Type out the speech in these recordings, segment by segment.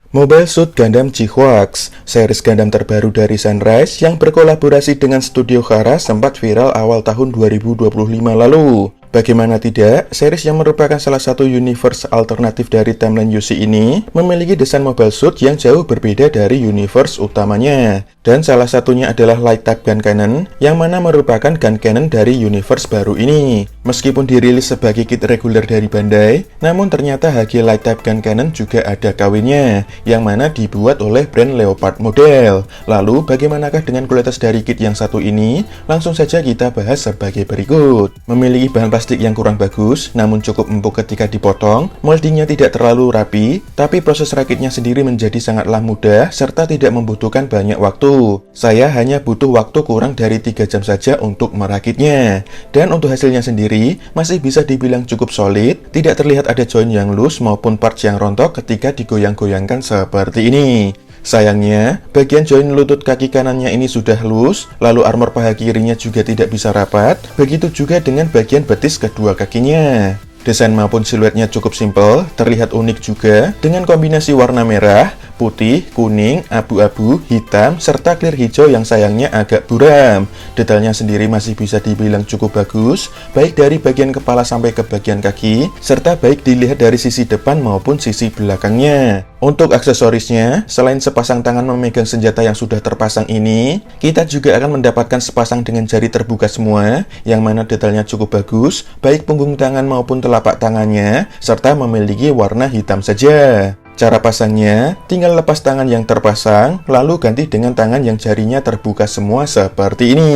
Mobile Suit Gundam G-Hawks, series Gundam terbaru dari Sunrise yang berkolaborasi dengan Studio Khara sempat viral awal tahun 2025 lalu. Bagaimana tidak, series yang merupakan salah satu universe alternatif dari timeline UC ini memiliki desain mobile suit yang jauh berbeda dari universe utamanya. Dan salah satunya adalah Light Type Gun Cannon, yang mana merupakan gun cannon dari universe baru ini. Meskipun dirilis sebagai kit reguler dari Bandai, namun ternyata HG Light Type Gun Cannon juga ada kawinnya, yang mana dibuat oleh brand Leopard model. Lalu, bagaimanakah dengan kualitas dari kit yang satu ini? Langsung saja kita bahas sebagai berikut. Memiliki bahan plastik yang kurang bagus, namun cukup empuk ketika dipotong, moldingnya tidak terlalu rapi, tapi proses rakitnya sendiri menjadi sangatlah mudah, serta tidak membutuhkan banyak waktu. Saya hanya butuh waktu kurang dari 3 jam saja untuk merakitnya. Dan untuk hasilnya sendiri, masih bisa dibilang cukup solid, tidak terlihat ada join yang loose maupun parts yang rontok ketika digoyang-goyangkan seperti ini. Sayangnya, bagian join lutut kaki kanannya ini sudah loose, lalu armor paha kirinya juga tidak bisa rapat, begitu juga dengan bagian betis kedua kakinya. Desain maupun siluetnya cukup simpel, terlihat unik juga, dengan kombinasi warna merah, putih, kuning, abu-abu, hitam, serta clear hijau yang sayangnya agak buram. Detailnya sendiri masih bisa dibilang cukup bagus, baik dari bagian kepala sampai ke bagian kaki, serta baik dilihat dari sisi depan maupun sisi belakangnya. Untuk aksesorisnya, selain sepasang tangan memegang senjata yang sudah terpasang ini, kita juga akan mendapatkan sepasang dengan jari terbuka semua, yang mana detailnya cukup bagus, baik punggung tangan maupun telapak tangannya, serta memiliki warna hitam saja. Cara pasangnya, tinggal lepas tangan yang terpasang, lalu ganti dengan tangan yang jarinya terbuka semua seperti ini.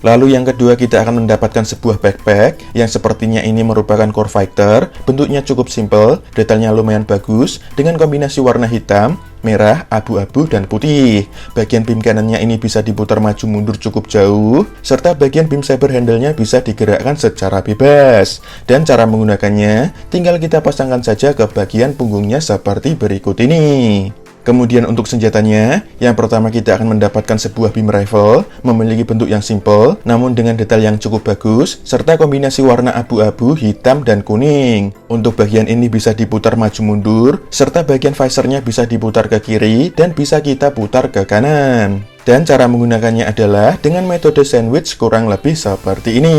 Lalu yang kedua, kita akan mendapatkan sebuah backpack yang sepertinya ini merupakan core fighter. Bentuknya cukup simple, detailnya lumayan bagus, dengan kombinasi warna hitam, merah, abu-abu, dan putih. Bagian beam kanannya ini bisa diputar maju mundur cukup jauh, serta bagian beam saber handle-nya bisa digerakkan secara bebas. Dan cara menggunakannya, tinggal kita pasangkan saja ke bagian punggungnya seperti berikut ini. Kemudian untuk senjatanya, yang pertama kita akan mendapatkan sebuah beam rifle, memiliki bentuk yang simple, namun dengan detail yang cukup bagus, serta kombinasi warna abu-abu, hitam, dan kuning. Untuk bagian ini bisa diputar maju mundur, serta bagian visornya bisa diputar ke kiri, dan bisa kita putar ke kanan. Dan cara menggunakannya adalah dengan metode sandwich kurang lebih seperti ini.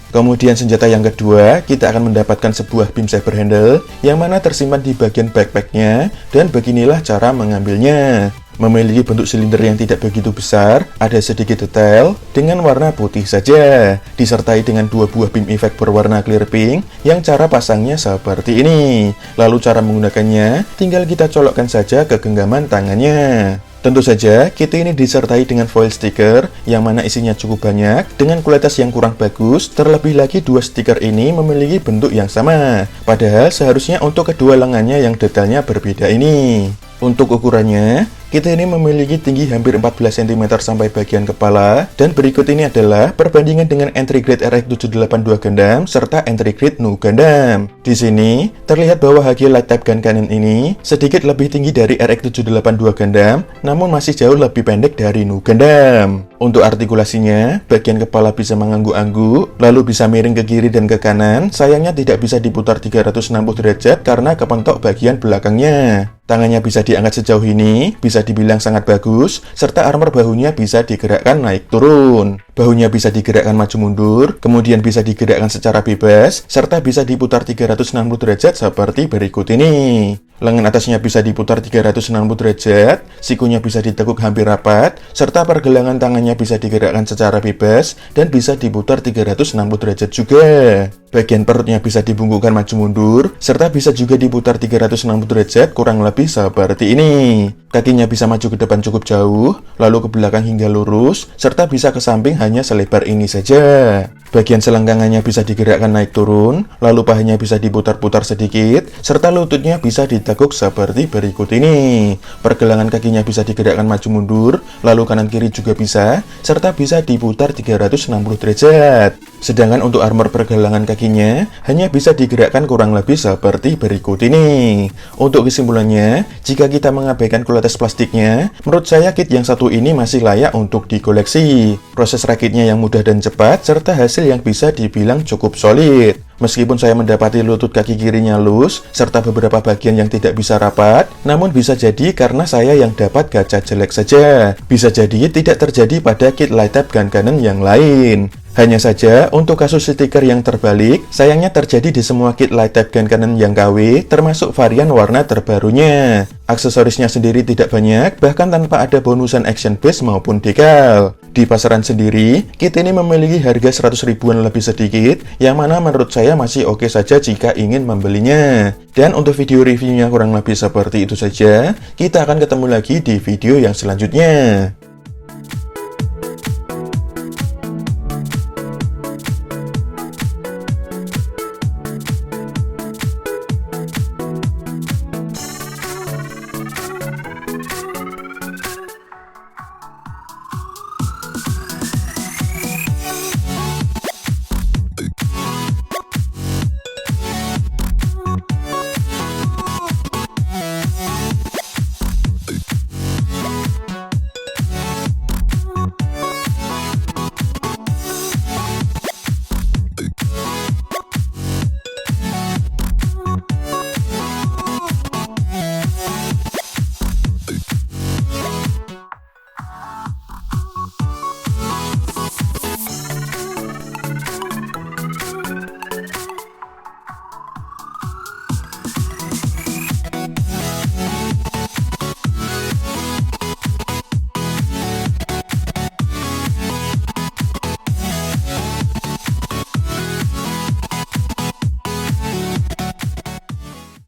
Kemudian senjata yang kedua, kita akan mendapatkan sebuah beam saber handle yang mana tersimpan di bagian backpacknya, dan beginilah cara mengambilnya. Memiliki bentuk silinder yang tidak begitu besar, ada sedikit detail, dengan warna putih saja, disertai dengan dua buah beam effect berwarna clear pink, yang cara pasangnya seperti ini. Lalu cara menggunakannya, tinggal kita colokkan saja ke genggaman tangannya. Tentu saja, kit ini disertai dengan foil stiker, yang mana isinya cukup banyak, dengan kualitas yang kurang bagus, terlebih lagi dua stiker ini memiliki bentuk yang sama. Padahal seharusnya untuk kedua lengannya yang detailnya berbeda ini. Untuk ukurannya, kit ini memiliki tinggi hampir 14 cm sampai bagian kepala, dan berikut ini adalah perbandingan dengan entry grade RX-782 Gundam serta entry grade Nu Gundam. Di sini terlihat bahwa HG Light Type Gun Cannon ini sedikit lebih tinggi dari RX-782 Gundam, namun masih jauh lebih pendek dari Nu Gundam. Untuk artikulasinya, bagian kepala bisa mengangguk-angguk, lalu bisa miring ke kiri dan ke kanan. Sayangnya tidak bisa diputar 360 derajat karena kepentok bagian belakangnya. Tangannya bisa diangkat sejauh ini, bisa dibilang sangat bagus, serta armor bahunya bisa digerakkan naik turun. Bahunya bisa digerakkan maju mundur, kemudian bisa digerakkan secara bebas, serta bisa diputar 360 derajat seperti berikut ini. Lengan atasnya bisa diputar 360 derajat, sikunya bisa ditekuk hampir rapat, serta pergelangan tangannya bisa digerakkan secara bebas, dan bisa diputar 360 derajat juga. Bagian perutnya bisa dibungkukkan maju mundur, serta bisa juga diputar 360 derajat kurang lebih seperti ini. Kakinya bisa maju ke depan cukup jauh, lalu ke belakang hingga lurus, serta bisa ke samping hanya selebar ini saja. Bagian selangkangannya bisa digerakkan naik turun, lalu pahanya bisa diputar-putar sedikit, serta lututnya bisa ditekuk seperti berikut ini. Pergelangan kakinya bisa digerakkan maju mundur, lalu kanan kiri juga bisa, serta bisa diputar 360 derajat. Sedangkan untuk armor pergelangan kakinya hanya bisa digerakkan kurang lebih seperti berikut ini. Untuk kesimpulannya, jika kita mengabaikan kualitas plastiknya, menurut saya kit yang satu ini masih layak untuk dikoleksi. Proses rakitnya yang mudah dan cepat, serta hasil yang bisa dibilang cukup solid. Meskipun saya mendapati lutut kaki kirinya loose, serta beberapa bagian yang tidak bisa rapat, namun bisa jadi karena saya yang dapat gacha jelek saja. Bisa jadi tidak terjadi pada kit light up gun cannon yang lain. Hanya saja, untuk kasus stiker yang terbalik, sayangnya terjadi di semua kit light up gun cannon yang KW, termasuk varian warna terbarunya. Aksesorisnya sendiri tidak banyak, bahkan tanpa ada bonusan action base maupun decal. Di pasaran sendiri, kit ini memiliki harga 100 ribuan lebih sedikit, yang mana menurut saya masih oke saja jika ingin membelinya. Dan untuk video reviewnya kurang lebih seperti itu saja, kita akan ketemu lagi di video yang selanjutnya.